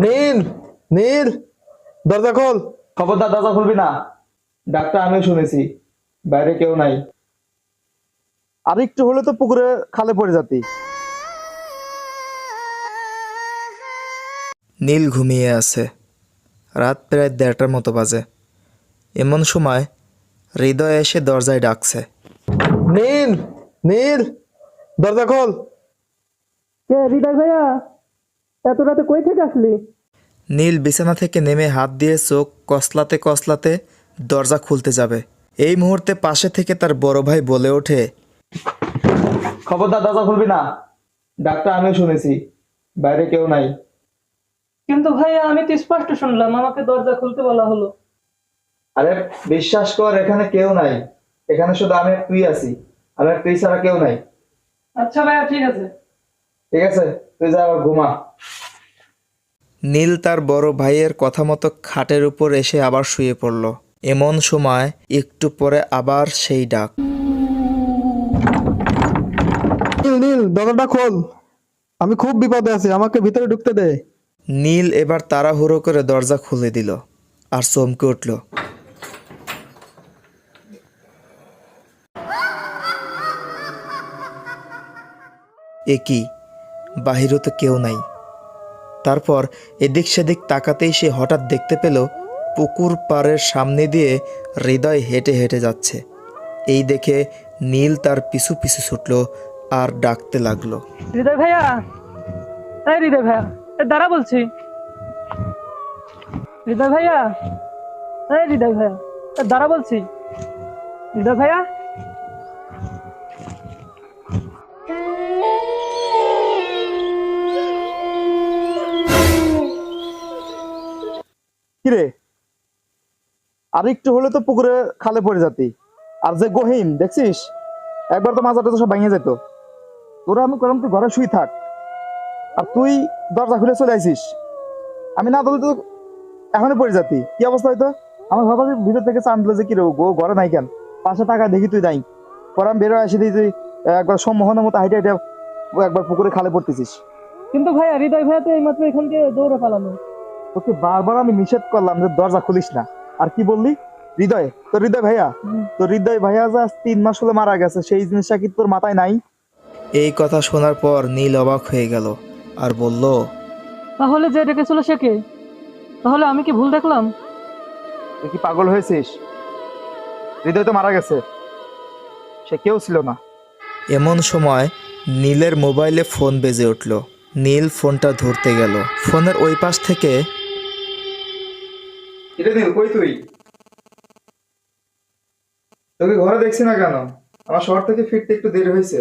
নীল, নীল, দরজা খোল। খবরদার, দরজা খুলবি না। ডাক্তার আমিও শুনেছি, বাইরে কেউ নাই। আর একটু হলে তো পুকুরে খালে পড়ে যাতি। নীল ঘুমিয়ে আছে। রাত প্রায় 1:30টার মতো বাজে। এমন সময় হৃদয় এসে দরজায় ডাকছে। নীল, নীল, দরজা খোল। কে হৃদয় ভাইয়া, এত রাতে কই থেকে আসলি? নীল বিছানা থেকে নেমে হাত দিয়ে চোখ কসলাতে কসলাতে দরজা খুলতে যাবে। এই মুহূর্তে পাশে থেকে তার বড় ভাই বলে ওঠে, খবরদার, দরজা খুলবি না। ডাক্তার আমিও শুনেছি, বাইরে কেউ নাই। কিন্তু ভাইয়া আমি তো স্পষ্ট শুনলাম আমাকে দরজা খুলতে বলা হলো। আরে বিশ্বাস কর, এখানে কেউ নাই। এখানে শুধু আমি আর তুই আছি। আমি আর তুই ছাড়া কেউ নাই। আচ্ছা ভাইয়া, ঠিক আছে। ঠিক আছে, তুই যা, আবার ঘুমা। নীল তার বড় ভাইয়ের কথা মতো খাটের উপর এসে আবার শুয়ে পড়ল। এমন সময় একটু পরে আবার সেই ডাক। নীল, নীল, দরজাটা খোল। আমি খুব বিপদে আছি, আমাকে ভিতরে ঢুকতে দে। নীল এবার তাড়াহুড়ো করে দরজা খুলে দিল আর চমকে উঠল। এ কি, বাহিরে তো কেউ নাই। তারপর এদিক সেদিক তাকাতেই সে হঠাৎ দেখতে পেল পুকুর পাড়ের সামনে দিয়ে হৃদয় হেঁটে হেঁটে যাচ্ছে। এই দেখে নীল তার পিছু পিছু ছুটল আর ডাকতে লাগলো, হৃদয় ভাইয়া, এই হৃদয় ভাইয়া, দাঁড়া বলছি। হৃদয় ভাইয়া, এই হৃদয় ভাইয়া, দাঁড়া বলছি। হৃদয় ভাইয়া, কিরে, আর একটু হলে তো পুকুরে খালে পড়ে যাতি। আর যে গহীন দেখছিস, একবার তো মাজাটা তো সব ভেঙে যেত। তোরা আমি করলাম তুই ঘরে শুই থাক, আর তুই দরজা খুলে চলে আইসিস। আমি না বললে তো এখনই পড়ে যাতি। কি অবস্থা হয়তো? আমার ভাবা যে ভিতর থেকে চান দিলে যে কি রে, ঘরে নাই কেন? পাশে টাকা দেখি তুই নাই। পরে আমি বেরো আসি দিই, তুই একবার সম্মোহনের মতো হাইটে হাইটে একবার পুকুরে খালে পড়তেছিস। কিন্তু ভাইয়া হৃদয় ভাইয়া তো এইমাত্র এখান থেকে দৌড়ে পালানো। তোকে বারবার আমি নিষেধ করলাম যে দরজা খুলিস না, আর কি বললি? হৃদয়, তোর হৃদয় ভাইয়া, তোর হৃদয় ভাইয়া যা 3 মাস হলে মারা গেছে, সেই জিনিসটা কি তোর মাথায় নাই? এই কথা শোনার পর নীল অবাক হয়ে গেল আর বলল, তাহলে যে ডেকেছিল সে কে? তাহলে আমি কি ভুল দেখলাম? তুই কি পাগল হয়েছিস? হৃদয় তো মারা গেছে, সে কেউ ছিল না। এমন সময় নীলের মোবাইলে ফোন বেজে উঠল। নীল ফোনটা ধরতে গেল। ফোনের ওই পাশ থেকে, এটা নীল, কই তুই? তোকে ঘরে দেখছি না কেন? আমার শহর থেকে ফিরতে একটু দেরি হয়েছে।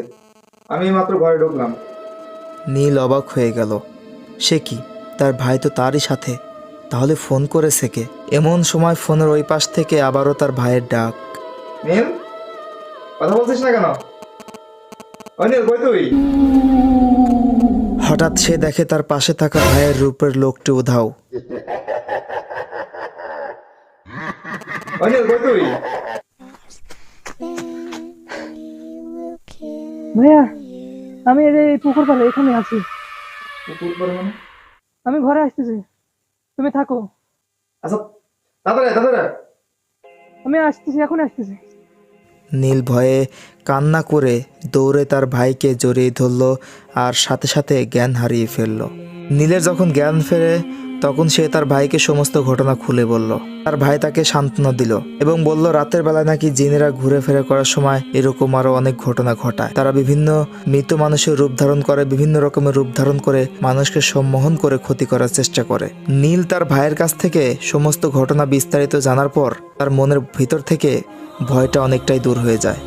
আমি মাত্র ঘরে ঢুকলাম। নীল অবাক হয়ে গেল। সে কি, তার ভাই তো তারই সাথে, তাহলে ফোন করেছে কে? এমন সময় ফোনের ওই পাশ থেকে আবারও তার ভাইয়ের ডাক। নীল, কথা বলছিস না কেন? ওই নীল, কই তুই? হঠাৎ সে দেখে তার পাশে থাকা ভাইয়ের রূপের লোকটি উধাও। ওই নীল, কই তুই? ভাইয়া, আমি এই পুকুর পাড়ে এখানে আছি। পুকুর পাড়ে মানে? আমি ঘরে আসতেছি, তুমি থাকো। আচ্ছা, তাড়াতাড়ি তাড়াতাড়ি। আমি আসতেছি, এখন আসতেছি। নীল ভয়ে কান্না করে দৌড়ে তার ভাইকে জড়িয়ে ধরল আর সাথে সাথে জ্ঞান হারিয়ে ফেলল। নীলের যখন জ্ঞান ফেরে তখন সে তার ভাইকে সমস্ত ঘটনা খুলে বলল। তার ভাই তাকে সান্ত্বনা দিল এবং বলল রাতের বেলায় নাকি জিনেরা ঘুরে ফেরা করার সময় এরকম আরো অনেক ঘটনা ঘটায়। তারা বিভিন্ন মৃত মানুষের রূপ ধারণ করে, বিভিন্ন রকমের রূপ ধারণ করে মানুষকে সম্মোহন করে ক্ষতি করার চেষ্টা করে। নীল তার ভাইয়ের কাছ থেকে সমস্ত ঘটনা বিস্তারিত জানার পর তার মনের ভিতর থেকে ভয়টা অনেকটাই দূর হয়ে যায়।